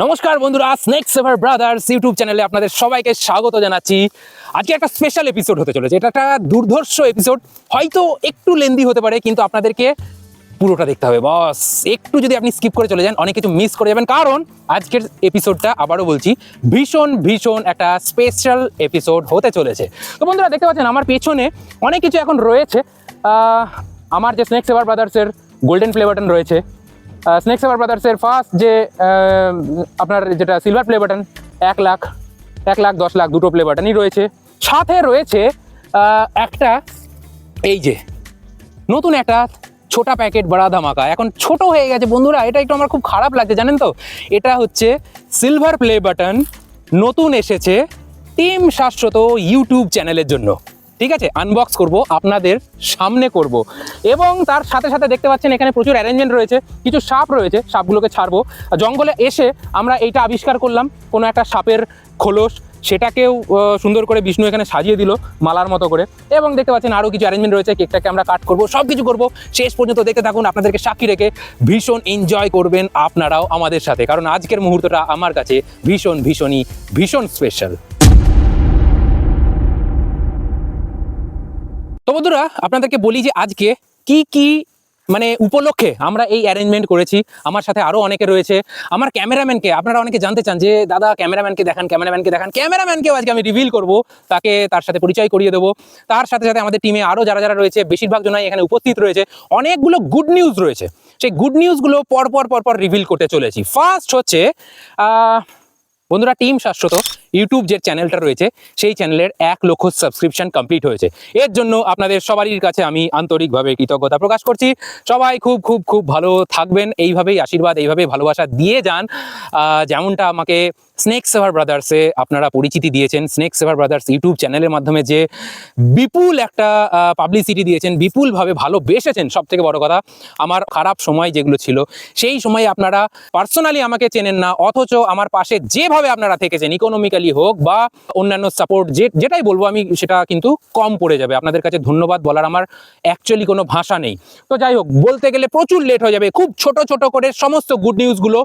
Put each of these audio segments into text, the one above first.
নমস্কার বন্ধুরা, স্নেক সেভার brothers YouTube চ্যানেলে আপনাদের সবাইকে স্বাগত জানাচ্ছি। আজকে একটা স্পেশাল এপিসোড হতে চলেছে। এটা একটা দুর্ধর্ষ এপিসোড, হয়তো একটু লেন্দি হতে পারে, কিন্তু আপনাদেরকে পুরোটা দেখতে হবে বস। একটু যদি আপনি স্কিপ করে চলে যান, অনেক কিছু মিস করে যাবেন, কারণ আজকের এপিসোডটা আবারও বলছি ভীষণ ভীষণ একটা স্পেশাল এপিসোড হতে চলেছে। তো বন্ধুরা দেখতে পাচ্ছেন আমার পেছনে অনেক কিছু এখন রয়েছে। আমার যে স্নেক সেভার ব্রাদার্সের গোল্ডেন প্লে বাটন রয়েছে, স্নেক সেভার ব্রাদার্সের ফার্স্ট যে আপনার যেটা silver play button, 1 lakh 10 lakh দুটো প্লে বাটনই রয়েছে। সাথে রয়েছে একটা এই যে নতুন একটা ছোটা প্যাকেট বড়া ধামাকা, এখন ছোট হয়ে গেছে বন্ধুরা, এটা একটু আমার খুব খারাপ লাগছে জানেন তো। এটা হচ্ছে সিলভার প্লে বাটন, নতুন এসেছে টিম শাশ্বত ইউটিউব চ্যানেলের জন্য। ঠিক আছে, আনবক্স করব, আপনাদের সামনে করব, এবং তার সাথে সাথে দেখতে পাচ্ছেন এখানে প্রচুর অ্যারেঞ্জমেন্ট রয়েছে, কিছু সাপ রয়েছে, সাপগুলোকে ছাড়বো। জঙ্গলে এসে আমরা এইটা আবিষ্কার করলাম, কোনো একটা সাপের খোলস, সেটাকেও সুন্দর করে বিষ্ণু এখানে সাজিয়ে দিল মালার মতো করে। এবং দেখতে পাচ্ছেন আরও কিছু অ্যারেঞ্জমেন্ট রয়েছে, কেকটাকে আমরা কাট করবো, সব কিছু করবো। শেষ পর্যন্ত দেখতে থাকুন, আপনাদেরকে সাক্ষী রেখে ভীষণ এনজয় করবেন আপনারাও আমাদের সাথে, কারণ আজকের মুহূর্তটা আমার কাছে ভীষণ স্পেশাল। তো বন্ধুরা আপনাদেরকে বলি যে আজকে কি মানে উপলক্ষে আমরা এই অ্যারেঞ্জমেন্ট করেছি। আমার সাথে আরও অনেকে রয়েছে। আমার ক্যামেরাম্যানকে আপনারা অনেকে জানতে চান যে দাদা ক্যামেরাম্যানকে দেখান, ক্যামেরাম্যানকেও আজকে আমি রিভিল করব, তার সাথে পরিচয় করিয়ে দেবো। তার সাথে সাথে আমাদের টিমে আরও যারা যারা রয়েছে, বেশিরভাগ জনাই এখানে উপস্থিত রয়েছে। অনেকগুলো গুড নিউজ রয়েছে, সেই গুড নিউজগুলো পরপর রিভিল করতে চলেছি। ফার্স্ট হচ্ছে বন্ধুরা, টিম শাশ্বত ইউটিউব যে চ্যানেলটা রয়েছে, সেই চ্যানেলের 1 লক্ষ সাবস্ক্রিপশন কমপ্লিট হয়েছে। এর জন্য আপনাদের সবারই কাছে আমি আন্তরিকভাবে কৃতজ্ঞতা প্রকাশ করছি। সবাই খুব ভালো থাকবেন, এইভাবেই আশীর্বাদ, এইভাবেই ভালোবাসা দিয়ে যান। যেমনটা আমাকে স্নেক সেভার ব্রাদার্সে আপনারা পরিচিতি দিয়েছেন, স্নেক সেভার ব্রাদার্স ইউটিউব চ্যানেলের মাধ্যমে যে বিপুল একটা পাবলিসিটি দিয়েছেন, বিপুলভাবে ভালোবেসেছেন। সব থেকে বড় কথা, আমার খারাপ সময় যেগুলো ছিল, সেই সময়ে আপনারা পার্সোনালি আমাকে চেনেন না, অথচ আমার পাশে যেভাবে আপনারা থেকেছেন, ইকোনমিক্যালি হোক বা অন্যান্য সাপোর্ট, যেটাই বলবো আমি, সেটা কিন্তু কম পড়ে যাবে। আপনাদের কাছে ধন্যবাদ বলার আমার অ্যাকচুয়ালি কোনো ভাষা নেই। তো যাই হোক, বলতে গেলে প্রচুর লেট হয়ে যাবে। খুব ছোট করে সমস্ত গুড নিউজগুলো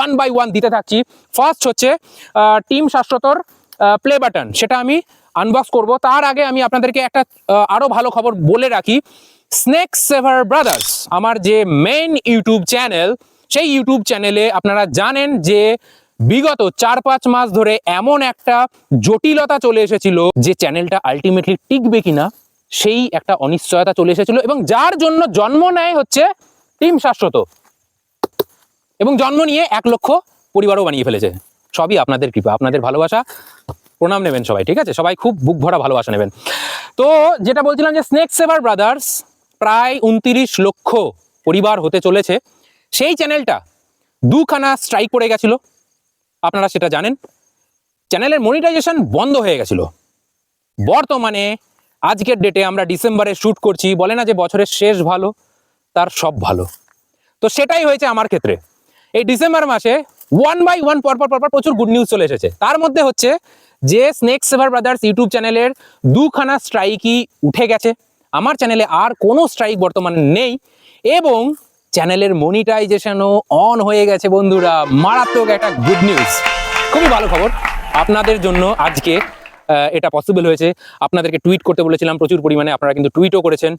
1 বাই 1 দিতে থাকছি। ফার্স্ট হচ্ছে টিম শাশ্বতর প্লে বাটন, সেটা আমি আনবক্স করব। তার আগে আমি আপনাদেরকে একটা আরও ভালো খবর বলে রাখি। স্নেক সেভার ব্রাদার্স আমার যে মেইন ইউটিউব চ্যানেল, সেই ইউটিউব চ্যানেলে আপনারা জানেন যে বিগত 4-5 মাস ধরে এমন একটা জটিলতা চলে এসেছিল যে চ্যানেলটা আলটিমেটলি টিকবে কিনা, সেই একটা অনিশ্চয়তা চলে এসেছিল, এবং যার জন্য জন্ম নেয় হচ্ছে টিম শাশ্বত, এবং জন্ম নিয়ে 1 লক্ষ পরিবারও বানিয়ে ফেলেছে। সবই আপনাদের কৃপা, আপনাদের ভালোবাসা, প্রণাম নেবেন সবাই। ঠিক আছে, সবাই খুব বুক ভরা ভালোবাসা নেবেন। তো যেটা বলছিলাম যে স্নেক সেভার ব্রাদার্স প্রায় 29 লক্ষ পরিবার হতে চলেছে। সেই চ্যানেলটা 2খানা স্ট্রাইক পড়ে গেছিল, আপনারা সেটা জানেন। চ্যানেলের মনিটাইজেশন বন্ধ হয়ে গেছিল। বর্তমানে আজকের ডেটে আমরা ডিসেম্বরে শ্যুট করছি, বলে না যে বছরের শেষ ভালো, তার সব ভালো। তো সেটাই হয়েছে আমার ক্ষেত্রে। এই ডিসেম্বর মাসে 1 বাই 1 পরপর প্রচুর গুড নিউজ চলে এসেছে। তার মধ্যে হচ্ছে যে স্নেক সেভার ব্রাদার্স ইউটিউব চ্যানেলের 2খানা স্ট্রাইকই উঠে গেছে। আমার চ্যানেলে আর কোনো স্ট্রাইক বর্তমানে নেই, এবং চ্যানেলের মনিটাইজেশনও অন হয়ে গেছে বন্ধুরা। মারাত্মক একটা গুড নিউজ, খুবই ভালো খবর আপনাদের জন্য। আজকে এটা পসিবল হয়েছে। আপনাদেরকে টুইট করতে বলেছিলাম প্রচুর পরিমাণে, আপনারা কিন্তু টুইটও করেছেন।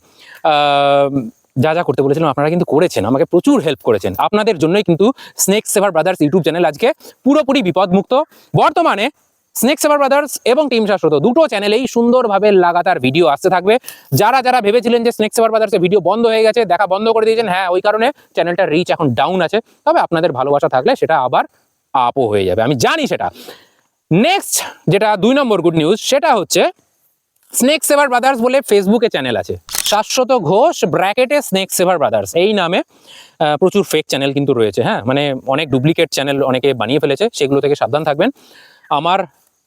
যা করতে বলেছিলাম আপনারা কিন্তু করেছেন, আমাকে প্রচুর হেল্প করেছেন। আপনাদের জন্যই কিন্তু স্নেক সেভার ব্রাদার্স ইউটিউব চ্যানেল আজকে পুরোপুরি বিপদমুক্ত। বর্তমানে স্নেক সেভার ব্রাদার্স এবং টিম শাশ্বত দুটো চ্যানেলেই সুন্দরভাবে লাগাতার ভিডিও আসতে থাকবে। যারা ভেবেছিলেন যে স্নেক সেভার ব্রাদার্সের ভিডিও বন্ধ হয়ে গেছে, দেখা বন্ধ করে দিয়েছেন, হ্যাঁ, ওই কারণে চ্যানেলটার রিচ এখন ডাউন আছে। তবে আপনাদের ভালোবাসা থাকলে সেটা আবার আপও হয়ে যাবে, আমি জানি সেটা। নেক্সট যেটা 2 নম্বর গুড নিউজ, সেটা হচ্ছে স্নেক সেভার ব্রাদার্স বলে ফেসবুকে চ্যানেল আছে, শাশ্বত ঘোষ ব্র্যাকেটে স্নেক সেভার ব্রাদার্স, এই নামে প্রচুর ফেক চ্যানেল কিন্তু রয়েছে। হ্যাঁ, মানে অনেক ডুপ্লিকেট চ্যানেল অনেকে বানিয়ে ফেলেছে, সেগুলো থেকে সাবধান থাকবেন। আমার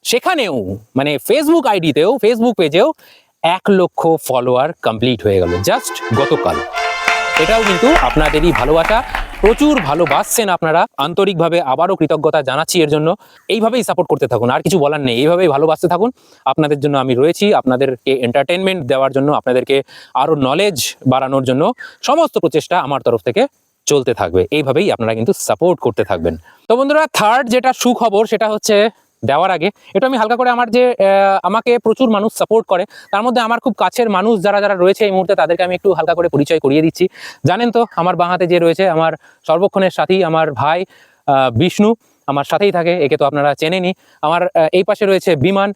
সেখানেও মানে ফেসবুক আইডিতেও, ফেসবুক পেজেও 1 লক্ষ ফলোয়ার কমপ্লিট হয়ে গেল জাস্ট গতকাল। এটাও কিন্তু আপনাদেরই ভালোবাসা, প্রচুর ভালোবাসছেন আপনারা, আন্তরিকভাবে আবারও কৃতজ্ঞতা জানাচ্ছি এর জন্য। এইভাবেই সাপোর্ট করতে থাকুন, আর কিছু বলার নেই, এইভাবেই ভালোবাসতে থাকুন। আপনাদের জন্য আমি রয়েছি, আপনাদেরকে এন্টারটেনমেন্ট দেওয়ার জন্য, আপনাদেরকে আরও নলেজ বাড়ানোর জন্য সমস্ত প্রচেষ্টা আমার তরফ থেকে চলতে থাকবে। এইভাবেই আপনারা কিন্তু সাপোর্ট করতে থাকবেন। তো বন্ধুরা, থার্ড যেটা সুখবর সেটা হচ্ছে দেওয়ার আগে এটা আমি হালকা করে আমার যে আমাকে প্রচুর মানুষ সাপোর্ট করে, তার মধ্যে আমার খুব কাছের মানুষ যারা যারা রয়েছে এই মুহূর্তে তাদেরকে আমি একটু হালকা করে পরিচয় করিয়ে দিচ্ছি। জানেন তো আমার বাঁ হাতে যে রয়েছে আমার সর্বক্ষণের সাথী আমার ভাই বিষ্ণু, আমার সাথেই থাকে, একে তো আপনারা চেনেনই। আমার এই পাশে রয়েছে বিমান,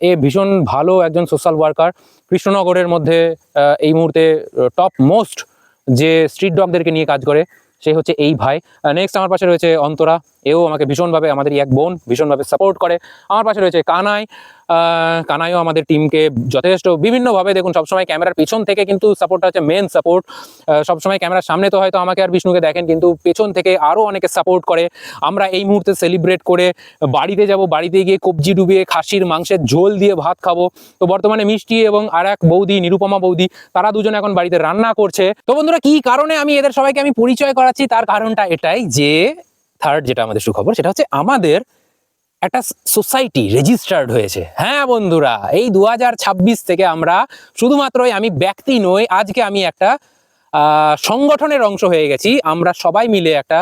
এ ভীষণ ভালো একজন সোশ্যাল ওয়ার্কার, কৃষ্ণনগরের মধ্যে এই মুহূর্তে টপ মোস্ট যে স্ট্রিট ডগদেরকে নিয়ে কাজ করে, সে হচ্ছে এই ভাই। নেক্সট আমার পাশে রয়েছে অন্তরা, এও আমাকে ভীষণভাবে, আমাদেরই এক বোন, ভীষণভাবে সাপোর্ট করে। আমার পাশে রয়েছে কানাই, কানাইও আমাদের টিমকে যথেষ্ট বিভিন্নভাবে, দেখুন সবসময় ক্যামেরার পিছন থেকে কিন্তু সাপোর্টটা হচ্ছে মেন সাপোর্ট। সবসময় ক্যামেরার সামনে তো হয়তো আমাকে আর বিষ্ণুকে দেখেন, কিন্তু পেছন থেকে আরও অনেকে সাপোর্ট করে। আমরা এই মুহূর্তে সেলিব্রেট করে বাড়িতে যাব, বাড়িতে গিয়ে কবজি ডুবিয়ে খাসির মাংসের ঝোল দিয়ে ভাত খাবো। তো বর্তমানে মিষ্টি এবং আর এক বৌদি, নিরুপমা বৌদি, তারা দুজনে এখন বাড়িতে রান্না করছে। তো বন্ধুরা, কি কারণে আমি এদের সবাইকে আমি পরিচয় করাচ্ছি, তার কারণটা এটাই যে থার্ড যেটা আমাদের সুখবর সেটা হচ্ছে আমাদের একটা সোসাইটি রেজিস্টার্ড হয়েছে। হ্যাঁ বন্ধুরা, এই 2026 থেকে আমরা শুধুমাত্রই আমি ব্যক্তি নই, আজকে আমি একটা সংগঠনের অংশ হয়ে গেছি। আমরা সবাই মিলে একটা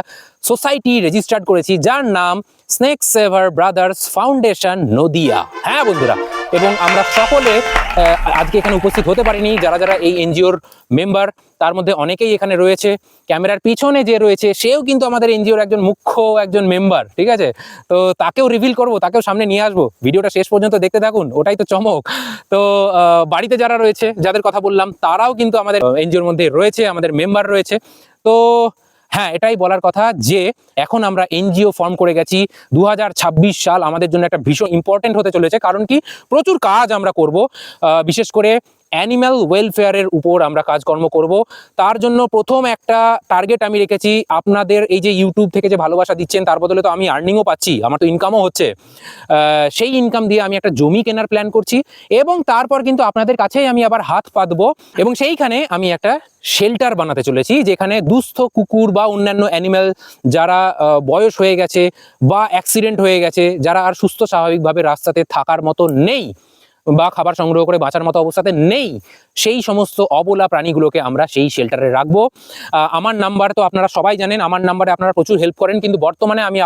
সোসাইটি রেজিস্টার্ড করেছি যার নাম স্নেক সেভার ব্রাদার্স ফাউন্ডেশন নদিয়া। হ্যাঁ বন্ধুরা, এবং আমরা সকলে আজকে এখানে উপস্থিত হতে পারিনি, যারা যারা এই এনজিওর মেম্বার তার মধ্যে অনেকেই এখানে রয়েছে। ক্যামেরার পিছনে যে রয়েছে সেও কিন্তু আমাদের এনজিওর একজন মুখ্য একজন মেম্বার, ঠিক আছে? তো তাকেও রিভিল করব, তাকেও সামনে নিয়ে আসবো, ভিডিওটা শেষ পর্যন্ত দেখতে থাকুন, ওটাই তো চমক। তো বাড়িতে যারা রয়েছে, যাদের কথা বললাম, তারাও কিন্তু আমাদের এনজিওর মধ্যে রয়েছে, আমাদের মেম্বার রয়েছে। তো হ্যাঁ, এটাই বলার কথা যে এখন আমরা এনজিও ফর্ম করে গেছি। 2026 সাল আমাদের জন্য একটা ভীষণ ইম্পর্টেন্ট হতে চলেছে, কারণ কি প্রচুর কাজ আমরা করব, বিশেষ করে অ্যানিম্যাল ওয়েলফেয়ারের উপর আমরা কাজকর্ম করব। তার জন্য প্রথম একটা টার্গেট আমি রেখেছি, আপনাদের এই যে ইউটিউব থেকে যে ভালোবাসা দিচ্ছেন তার বদলে তো আমি আর্নিংও পাচ্ছি, আমার তো ইনকামও হচ্ছে। সেই ইনকাম দিয়ে আমি একটা জমি কেনার প্ল্যান করছি, এবং তারপর কিন্তু আপনাদের কাছেই আমি আবার হাত পাতবো, এবং সেইখানে আমি একটা শেল্টার বানাতে চলেছি, যেখানে দুস্থ কুকুর বা অন্যান্য অ্যানিম্যাল যারা বয়স হয়ে গেছে বা অ্যাক্সিডেন্ট হয়ে গেছে, যারা আর সুস্থ স্বাভাবিকভাবে রাস্তাতে থাকার মতো নেই বা খাবার সংগ্রহ করে বাঁচার মতো অবস্থাতে নেই, সেই সমস্ত অবলা প্রাণীগুলোকে আমরা সেই শেল্টারে রাখবো। আমার নাম্বার তো আপনারা সবাই জানেন, আমার নাম্বারে আপনারা প্রচুর হেল্প করেন, কিন্তু বর্তমানে আমি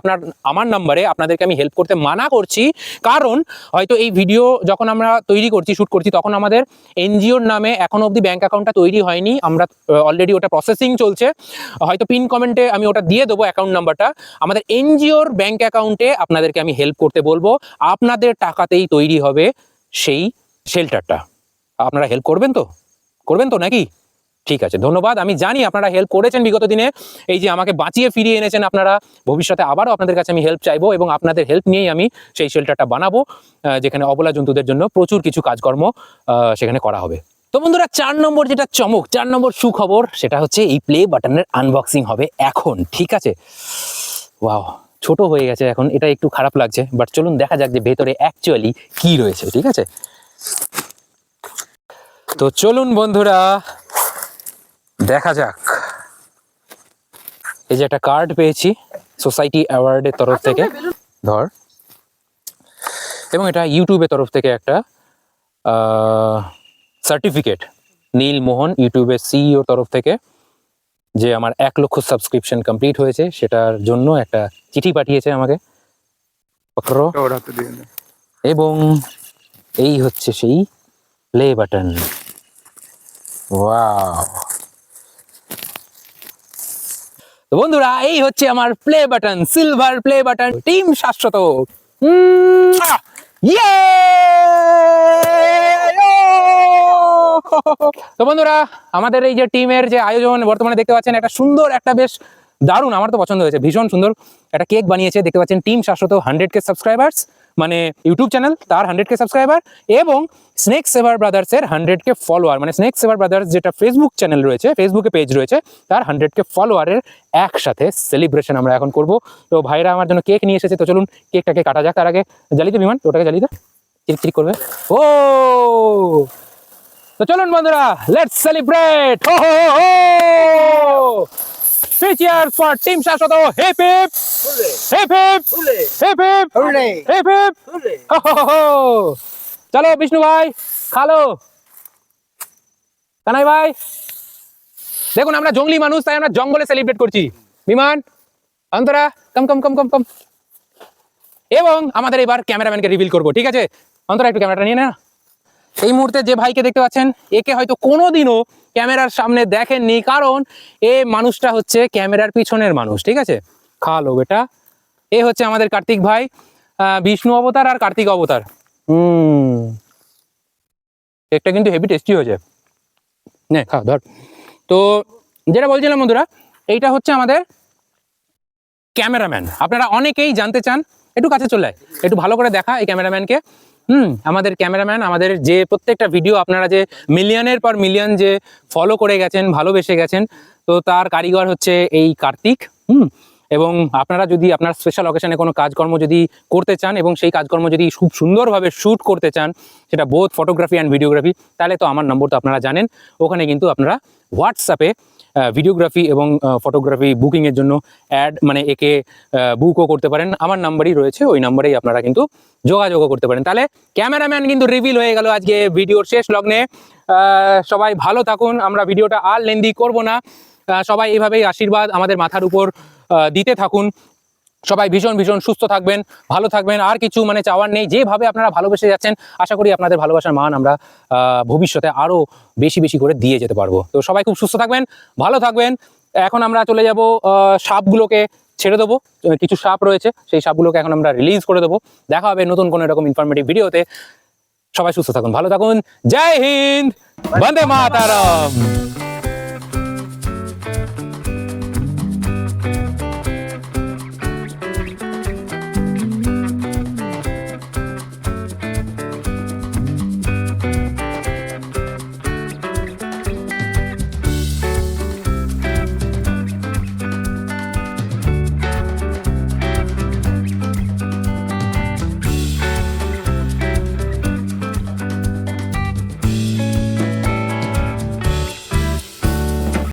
আমার নাম্বারে আপনাদেরকে আমি হেল্প করতে মানা করছি, কারণ হয়তো এই ভিডিও যখন আমরা তৈরি করছি, শ্যুট করছি, তখন আমাদের এনজিওর নামে এখনো অবধি ব্যাঙ্ক অ্যাকাউন্টটা তৈরি হয়নি। আমরা অলরেডি ওটা প্রসেসিং চলছে, হয়তো পিন কমেন্টে আমি ওটা দিয়ে দেবো অ্যাকাউন্ট নাম্বারটা। আমাদের এনজিওর ব্যাঙ্ক অ্যাকাউন্টে আপনাদেরকে আমি হেল্প করতে বলবো, আপনাদের টাকাতেই তৈরি হবে সেই শেল্টারটা। আপনারা হেল্প করবেন তো? করবেন তো নাকি? ঠিক আছে, ধন্যবাদ। আমি জানি আপনারা হেল্প করেছেন বিগত দিনে, এই যে আমাকে বাঁচিয়ে ফিরিয়ে এনেছেন আপনারা। ভবিষ্যতে আবারও আপনাদের কাছে আমি হেল্প চাইবো, এবং আপনাদের হেল্প নিয়েই আমি সেই শেল্টারটা বানাবো, যেখানে অবলা জন্তুদের জন্য প্রচুর কিছু কাজকর্ম সেখানে করা হবে। তো বন্ধুরা, 4 নম্বর যেটা চমক, 4 নম্বর সুখবর, সেটা হচ্ছে এই প্লে বাটনের আনবক্সিং হবে এখন, ঠিক আছে? ওয়াও, ছোট হয়ে গেছে এখন, এটা একটু খারাপ লাগছে, বাট চলুন দেখা যাক যে ভেতরে অ্যাকচুয়ালি কি রয়েছে, ঠিক আছে? তো চলুন বন্ধুরা দেখা যাক। এই যে একটা কার্ড পেয়েছি সোসাইটি অ্যাওয়ার্ডের তরফ থেকে, ধর, এবং এটা ইউটিউবের তরফ থেকে একটা সার্টিফিকেট, নীল মোহন ইউটিউবের সিইওর তরফ থেকে, যে আমার 1 লক্ষ সাবস্ক্রিপশন কমপ্লিট হয়েছে সেটার জন্য একটা চিঠি পাঠিয়েছে আমাকে, এবং এই হচ্ছে সেই প্লে বাটন। ওয়াও! তো বন্ধুরা, এই হচ্ছে আমার play button, silver play button, team Shashwat. Yay! তো বন্ধুরা, আমাদের এই যে টিমের যে আয়োজন বর্তমানে দেখতে পাচ্ছেন, একটা সুন্দর, একটা বেশ দারুণ, আমার তো পছন্দ হয়েছে, ভীষণ সুন্দর একটা কেক বানিয়েছে, দেখতে পাচ্ছেন টিম শাশ্বত 100K সাবস্ক্রাইবার্স, মানে ইউটিউব চ্যানেল, তার 100K সাবস্ক্রাইবার, এবং স্নেক সেভার ব্রাদার্সের 100K ফলোয়ার, মানে স্নেক সেভার ব্রাদার্স যেটা ফেসবুক চ্যানেল রয়েছে, ফেসবুকে পেজ রয়েছে, তার 100K ফলোয়ারের একসাথে সেলিব্রেশন আমরা এখন করব। তো ভাইরা আমার জন্য কেক নিয়ে এসেছে, তো চলুন কেকটাকে কাটা যাক। তার আগে জ্বালিতে বিমান, ওটাকে জ্বালিতে চিরিক করবে। ও, তো চলুন বন্ধুরা, লেটস সেলিব্রেট। হো হো হো! Cheers for Team Shashwat. Hip hip hip hip hip hip hip hip. চলো বিষ্ণু ভাই, খালো। কানাই ভাই, দেখুন আমরা জঙ্গলি মানুষ, তাই আমরা জঙ্গলে সেলিব্রেট করছি। বিমান অন্তরা কম কম কম কম কম। এবং আমাদের এবার ক্যামেরাম্যানকে রিভিল করবো, ঠিক আছে? অন্তরা একটু ক্যামেরাটা নিয়ে না। এই মুহূর্তে যে ভাইকে দেখতে পাচ্ছেন, একে হয়তো কোনোদিনও ক্যামেরার সামনে দেখেননি, কারণ এ মানুষটা হচ্ছে ক্যামেরার পিছনের মানুষ, ঠিক আছে? খালো বেটা। এ হচ্ছে আমাদের কার্তিক ভাই, বিষ্ণু অবতার আর কার্তিক অবতার। একটা কিন্তু হেভি টেস্টি হয়েছে, নে খা ধর। তো যেটা বলছিলাম বন্ধুরা, এইটা হচ্ছে আমাদের ক্যামেরাম্যান। আপনারা অনেকেই জানতে চান, একটু কাছে চলে আয়, একটু ভালো করে দেখা এই ক্যামেরাম্যানকে। আমাদের ক্যামেরাম্যান, আমাদের যে প্রত্যেকটা ভিডিও আপনারা যে মিলিয়নের পর মিলিয়ন যে ফলো করে গেছেন, ভালোবেসে গেছেন, তো তার কারিগর হচ্ছে এই কার্তিক। এবং আপনারা যদি আপনার স্পেশাল অকেশনে কোনো কাজকর্ম যদি করতে চান এবং সেই কাজকর্ম যদি খুব সুন্দরভাবে শ্যুট করতে চান, সেটা বোথ ফটোগ্রাফি অ্যান্ড ভিডিওগ্রাফি, তাহলে তো আমার নম্বর তো আপনারা জানেন। ওখানে কিন্তু আপনারা হোয়াটসঅ্যাপে ভিডিওগ্রাফি এবং ফটোগ্রাফি বুকিংয়ের জন্য মানে একে বুকও করতে পারেন। আমার নাম্বারই রয়েছে, ওই নাম্বারেই আপনারা কিন্তু যোগাযোগও করতে পারেন। তাহলে ক্যামেরাম্যান কিন্তু রিভিল হয়ে গেল আজকে ভিডিওর শেষ লগ্নে। সবাই ভালো থাকুন, আমরা ভিডিওটা আর লেন্দি করব না। সবাই এইভাবেই আশীর্বাদ আমাদের মাথার উপর দিতে থাকুন। সবাই ভীষণ ভীষণ সুস্থ থাকবেন, ভালো থাকবেন। আর কিছু মানে চাওয়ার নেই। যেভাবে আপনারা ভালোবেসে যাচ্ছেন, আশা করি আপনাদের ভালোবাসার মান আমরা ভবিষ্যতে আরও বেশি বেশি করে দিয়ে যেতে পারবো। তো সবাই খুব সুস্থ থাকবেন, ভালো থাকবেন। এখন আমরা চলে যাব সাপগুলোকে ছেড়ে দেবো। কিছু সাপ রয়েছে, সেই সাপগুলোকে এখন আমরা রিলিজ করে দেবো। দেখা হবে নতুন কোনো এরকম ইনফরমেটিভ ভিডিওতে। সবাই সুস্থ থাকুন, ভালো থাকুন। জয় হিন্দ, বন্দে মাতরম।